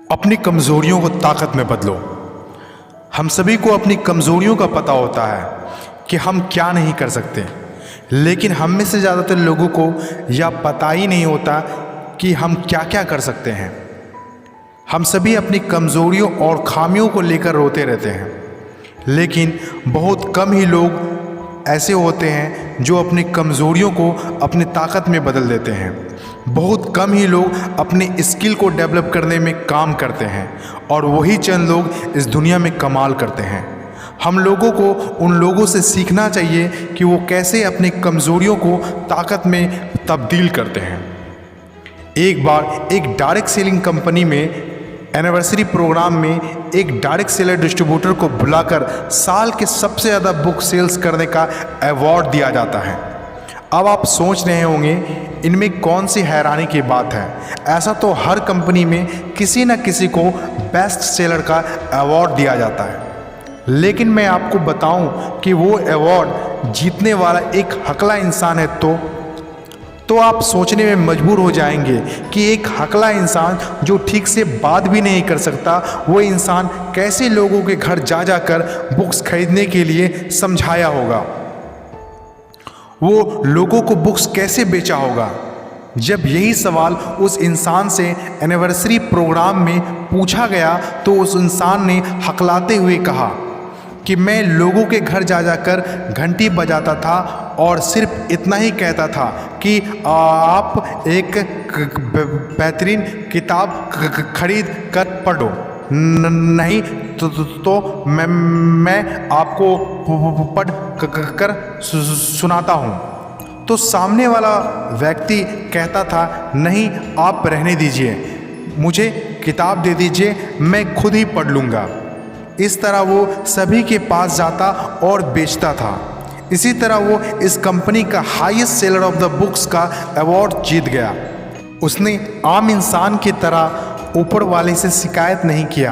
अपनी कमज़ोरियों को ताकत में बदलो। हम सभी को अपनी कमज़ोरियों का पता होता है कि हम क्या नहीं कर सकते, लेकिन हम में से ज़्यादातर लोगों को यह पता ही नहीं होता कि हम क्या क्या कर सकते हैं। हम सभी अपनी कमज़ोरियों और खामियों को लेकर रोते रहते हैं, लेकिन बहुत कम ही लोग ऐसे होते हैं जो अपनी कमज़ोरियों को अपनी ताकत में बदल देते हैं। बहुत कम ही लोग अपने स्किल को डेवलप करने में काम करते हैं और वही चंद लोग इस दुनिया में कमाल करते हैं। हम लोगों को उन लोगों से सीखना चाहिए कि वो कैसे अपनी कमज़ोरियों को ताकत में तब्दील करते हैं। एक बार एक डायरेक्ट सेलिंग कंपनी में एनिवर्सरी प्रोग्राम में एक डायरेक्ट सेलर डिस्ट्रीब्यूटर को बुलाकर साल के सबसे ज़्यादा बुक सेल्स करने का अवार्ड दिया जाता है। अब आप सोच रहे होंगे इनमें कौन सी हैरानी की बात है। ऐसा तो हर कंपनी में किसी न किसी को बेस्ट सेलर का अवार्ड दिया जाता है, लेकिन मैं आपको बताऊं कि वो अवार्ड जीतने वाला एक हकला इंसान है तो आप सोचने में मजबूर हो जाएंगे कि एक हकला इंसान जो ठीक से बात भी नहीं कर सकता, वो इंसान कैसे लोगों के घर जा जाकर बुक्स खरीदने के लिए समझाया होगा, वो लोगों को बुक्स कैसे बेचा होगा। जब यही सवाल उस इंसान से एनिवर्सरी प्रोग्राम में पूछा गया तो उस इंसान ने हकलाते हुए कहा कि मैं लोगों के घर जा जाकर घंटी बजाता था और सिर्फ इतना ही कहता था कि आप एक बेहतरीन किताब खरीद कर पढ़ो, नहीं तो मैं आपको पढ़ कर सुनाता हूँ। तो सामने वाला व्यक्ति कहता था, नहीं आप रहने दीजिए, मुझे किताब दे दीजिए, मैं खुद ही पढ़ लूँगा। इस तरह वो सभी के पास जाता और बेचता था। इसी तरह वो इस कंपनी का highest seller of the books का अवार्ड जीत गया। उसने आम इंसान की तरह ऊपर वाले से शिकायत नहीं किया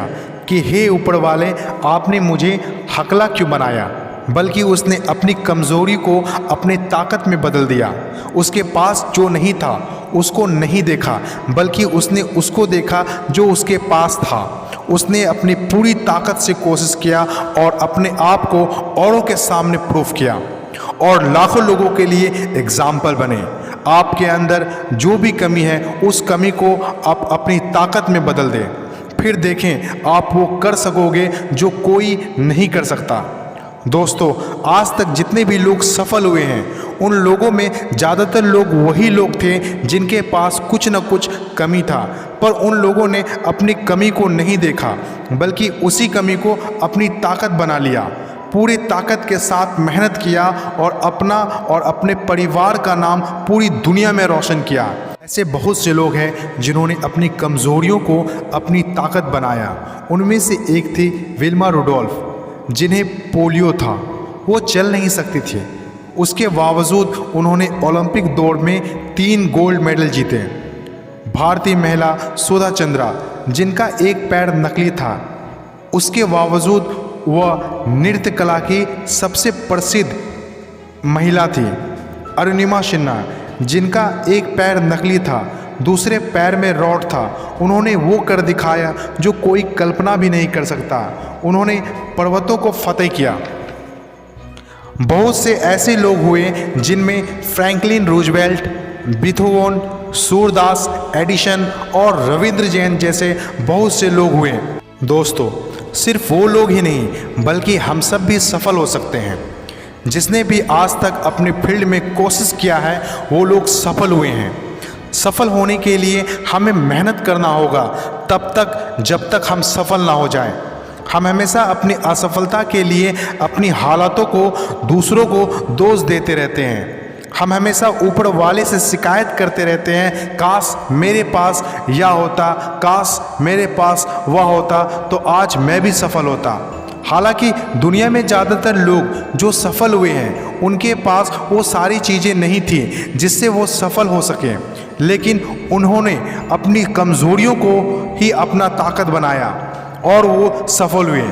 कि हे ऊपर वाले, आपने मुझे हकला क्यों बनाया, बल्कि उसने अपनी कमज़ोरी को अपनी ताकत में बदल दिया। उसके पास जो नहीं था उसको नहीं देखा, बल्कि उसने उसको देखा जो उसके पास था। उसने अपनी पूरी ताकत से कोशिश किया और अपने आप को औरों के सामने प्रूफ किया और लाखों लोगों के लिए एग्जाम्पल बने। आपके अंदर जो भी कमी है उस कमी को आप अपनी ताकत में बदल दें, फिर देखें आप वो कर सकोगे जो कोई नहीं कर सकता। दोस्तों, आज तक जितने भी लोग सफल हुए हैं उन लोगों में ज़्यादातर लोग वही लोग थे जिनके पास कुछ न कुछ कमी था, पर उन लोगों ने अपनी कमी को नहीं देखा, बल्कि उसी कमी को अपनी ताकत बना लिया। पूरी ताकत के साथ मेहनत किया और अपना और अपने परिवार का नाम पूरी दुनिया में रोशन किया। ऐसे बहुत से लोग हैं जिन्होंने अपनी कमज़ोरियों को अपनी ताकत बनाया। उनमें से एक थी विल्मा रुडोल्फ, जिन्हें पोलियो था, वो चल नहीं सकती थी। उसके बावजूद उन्होंने ओलंपिक दौड़ में 3 गोल्ड मेडल जीते। भारतीय महिला सुधा चंद्रा, जिनका एक पैर नकली था, उसके बावजूद वह नृत्य कला की सबसे प्रसिद्ध महिला थी। अरुणिमा सिन्हा, जिनका एक पैर नकली था, दूसरे पैर में रॉड था, उन्होंने वो कर दिखाया जो कोई कल्पना भी नहीं कर सकता। उन्होंने पर्वतों को फतेह किया। बहुत से ऐसे लोग हुए जिनमें Franklin Roosevelt, Beethoven, Surdas, Edison और रविंद्र जैन जैसे बहुत से लोग हुए। दोस्तों, सिर्फ वो लोग ही नहीं बल्कि हम सब भी सफल हो सकते हैं। जिसने भी आज तक अपने फील्ड में कोशिश किया है वो लोग सफल हुए हैं। सफल होने के लिए हमें मेहनत करना होगा तब तक जब तक हम सफल ना हो जाएं। हम हमेशा अपनी असफलता के लिए अपनी हालातों को दूसरों को दोष देते रहते हैं। हम हमेशा ऊपर वाले से शिकायत करते रहते हैं, काश मेरे पास यह होता, काश मेरे पास वह होता तो आज मैं भी सफल होता। हालांकि दुनिया में ज़्यादातर लोग जो सफल हुए हैं उनके पास वो सारी चीज़ें नहीं थी जिससे वो सफल हो सके, लेकिन उन्होंने अपनी कमज़ोरियों को ही अपना ताकत बनाया और वो सफल हुए।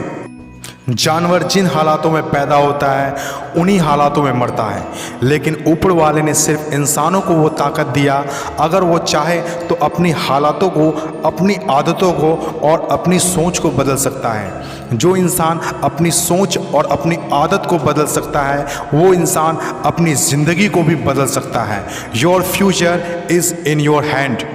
जानवर जिन हालातों में पैदा होता है उन्हीं हालातों में मरता है, लेकिन ऊपर वाले ने सिर्फ इंसानों को वो ताकत दिया, अगर वो चाहे तो अपनी हालातों को, अपनी आदतों को और अपनी सोच को बदल सकता है। जो इंसान अपनी सोच और अपनी आदत को बदल सकता है वो इंसान अपनी ज़िंदगी को भी बदल सकता है। Your future is in your hand.